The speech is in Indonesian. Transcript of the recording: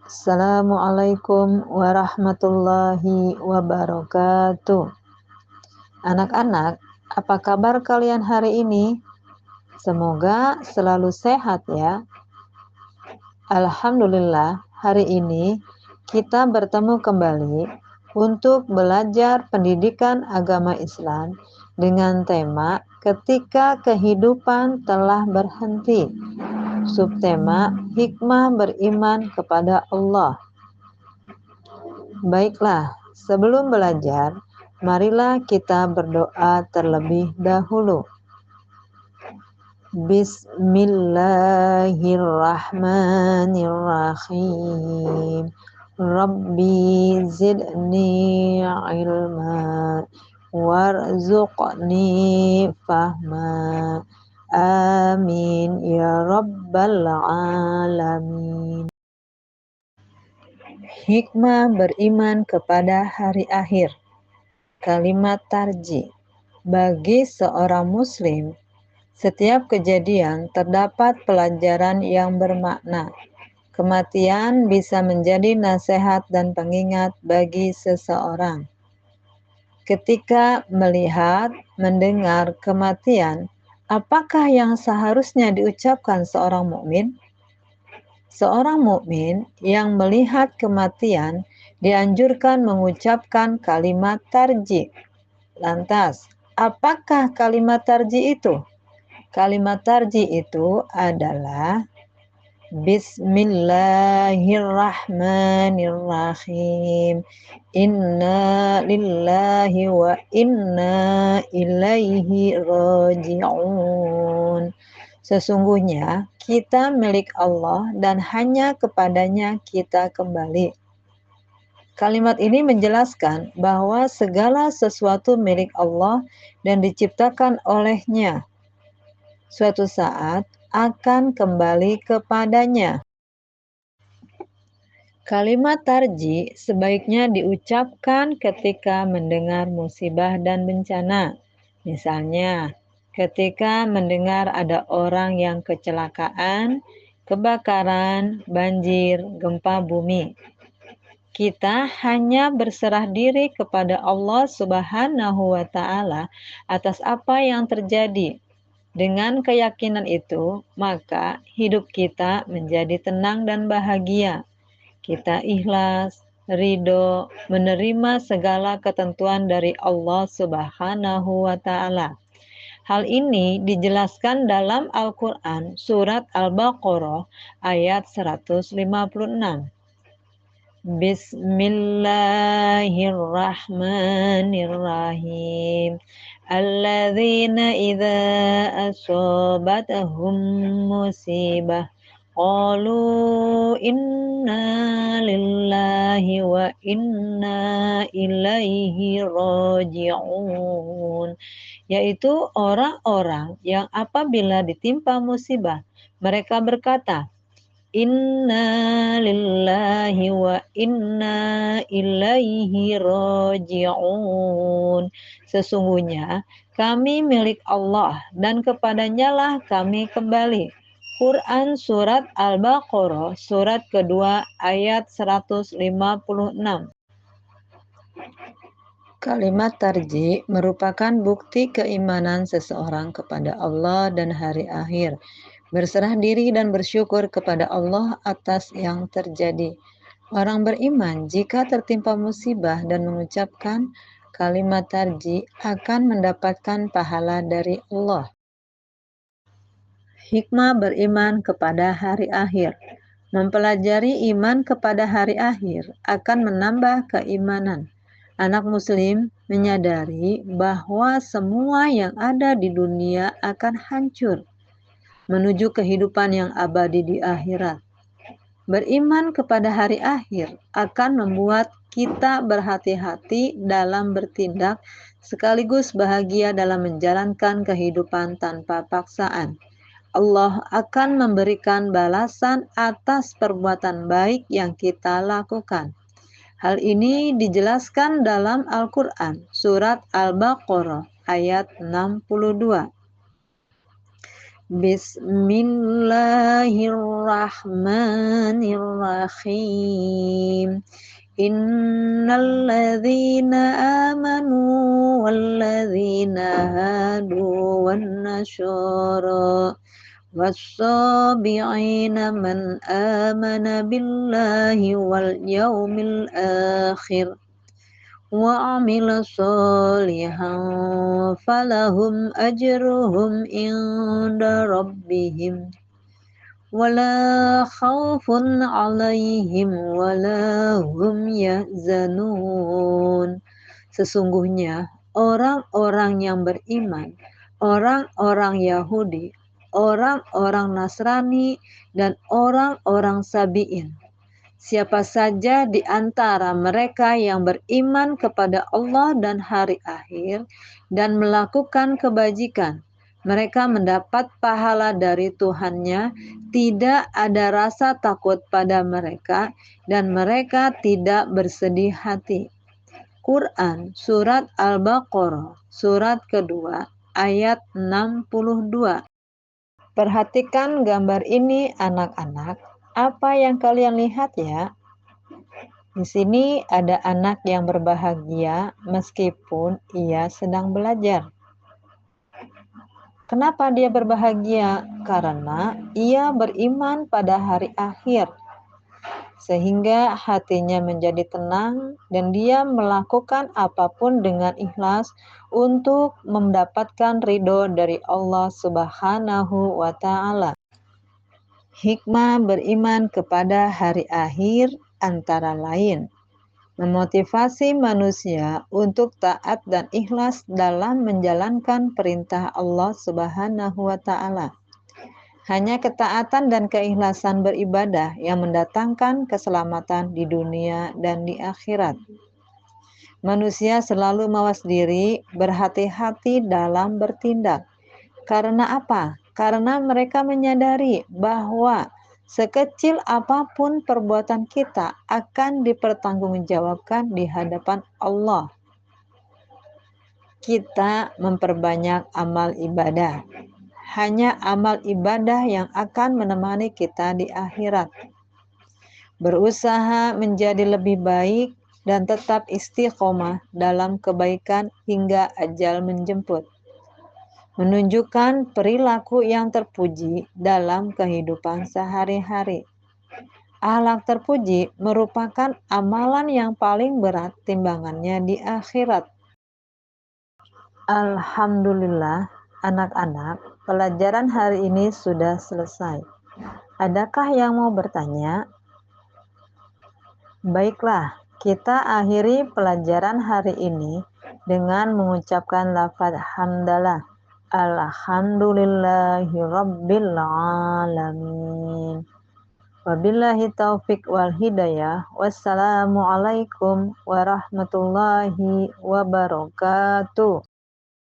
Assalamualaikum warahmatullahi wabarakatuh. Anak-anak, apa kabar kalian hari ini? Semoga selalu sehat ya. Alhamdulillah, hari ini kita bertemu kembali untuk belajar pendidikan agama Islam dengan tema Ketika Kehidupan Telah Berhenti. Subtema Hikmah Beriman kepada Allah. Baiklah, sebelum belajar, marilah kita berdoa terlebih dahulu. Bismillahirrahmanirrahim. Rabbi zidni ilma warzuqni fahma. Amin ya rabbal alamin. Hikmah beriman kepada hari akhir. Kalimat tarji. Bagi seorang muslim, setiap kejadian terdapat pelajaran yang bermakna. Kematian bisa menjadi nasihat dan pengingat bagi seseorang. Ketika melihat, mendengar kematian, apakah yang seharusnya diucapkan seorang mukmin? Seorang mukmin yang melihat kematian dianjurkan mengucapkan kalimat tarji. Lantas, apakah kalimat tarji itu? Kalimat tarji itu adalah Bismillahirrahmanirrahim. Inna lillahi wa inna ilaihi raji'un. Sesungguhnya kita milik Allah dan hanya kepadanya kita kembali. Kalimat ini menjelaskan bahwa segala sesuatu milik Allah dan diciptakan olehnya. Suatu saat akan kembali kepadanya. Kalimat tarji sebaiknya diucapkan ketika mendengar musibah dan bencana. Misalnya, ketika mendengar ada orang yang kecelakaan, kebakaran, banjir, gempa bumi. Kita hanya berserah diri kepada Allah Subhanahu wa Ta'ala atas apa yang terjadi. Dengan keyakinan itu, maka hidup kita menjadi tenang dan bahagia. Kita ikhlas, ridho, menerima segala ketentuan dari Allah Subhanahu wa Ta'ala. Hal ini dijelaskan dalam Al-Quran surat Al-Baqarah ayat 156. Bismillahirrahmanirrahim. Alladzina idza asabatahum musibah qalu inna lillahi wa inna ilaihi raji'un. Yaitu orang-orang yang apabila ditimpa musibah, mereka berkata, Inna lillahi wa inna ilaihi raji'un. Sesungguhnya kami milik Allah dan kepadanya lah kami kembali. Quran surat Al-Baqarah surat kedua ayat 156. Kalimat tarji merupakan bukti keimanan seseorang kepada Allah dan hari akhir. Berserah diri dan bersyukur kepada Allah atas yang terjadi. Orang beriman jika tertimpa musibah dan mengucapkan kalimat tarji akan mendapatkan pahala dari Allah. Hikmah beriman kepada hari akhir. Mempelajari iman kepada hari akhir akan menambah keimanan. Anak muslim menyadari bahwa semua yang ada di dunia akan hancur menuju kehidupan yang abadi di akhirat. Beriman kepada hari akhir akan membuat kita berhati-hati dalam bertindak sekaligus bahagia dalam menjalankan kehidupan tanpa paksaan. Allah akan memberikan balasan atas perbuatan baik yang kita lakukan. Hal ini dijelaskan dalam Al-Quran surat Al-Baqarah ayat 62. Bismillahirrahmanirrahim. Innalladzina amanu walladzina hadu wan nasyara was-sabi'ina man amana billahi wal yaumil akhir wa amila sholihan falahum ajruhum inda rabbihim wala khaufun alaihim wala hum yahzanun. Sesungguhnya orang-orang yang beriman, orang-orang Yahudi, orang-orang Nasrani, dan orang-orang Sabi'in, siapa saja di antara mereka yang beriman kepada Allah dan hari akhir dan melakukan kebajikan, mereka mendapat pahala dari Tuhannya, tidak ada rasa takut pada mereka, dan mereka tidak bersedih hati. Quran Surat Al-Baqarah Surat kedua ayat 62. Perhatikan gambar ini anak-anak. Apa yang kalian lihat ya? Di sini ada anak yang berbahagia meskipun ia sedang belajar. Kenapa dia berbahagia? Karena ia beriman pada hari akhir, sehingga hatinya menjadi tenang dan dia melakukan apapun dengan ikhlas untuk mendapatkan ridho dari Allah Subhanahu wa Ta'ala. Hikmah beriman kepada hari akhir antara lain memotivasi manusia untuk taat dan ikhlas dalam menjalankan perintah Allah Subhanahu wa Ta'ala. Hanya ketaatan dan keikhlasan beribadah yang mendatangkan keselamatan di dunia dan di akhirat. Manusia selalu mawas diri, berhati-hati dalam bertindak. Karena apa? Karena mereka menyadari bahwa sekecil apapun perbuatan kita akan dipertanggungjawabkan di hadapan Allah. Kita memperbanyak amal ibadah. Hanya amal ibadah yang akan menemani kita di akhirat. Berusaha menjadi lebih baik dan tetap istiqomah dalam kebaikan hingga ajal menjemput. Menunjukkan perilaku yang terpuji dalam kehidupan sehari-hari. Akhlak terpuji merupakan amalan yang paling berat timbangannya di akhirat. Alhamdulillah, anak-anak, pelajaran hari ini sudah selesai. Adakah yang mau bertanya? Baiklah, kita akhiri pelajaran hari ini dengan mengucapkan lafaz hamdalah. Alhamdulillahirabbil alamin. Wabillahi taufik wal hidayah. Wassalamualaikum warahmatullahi wabarakatuh.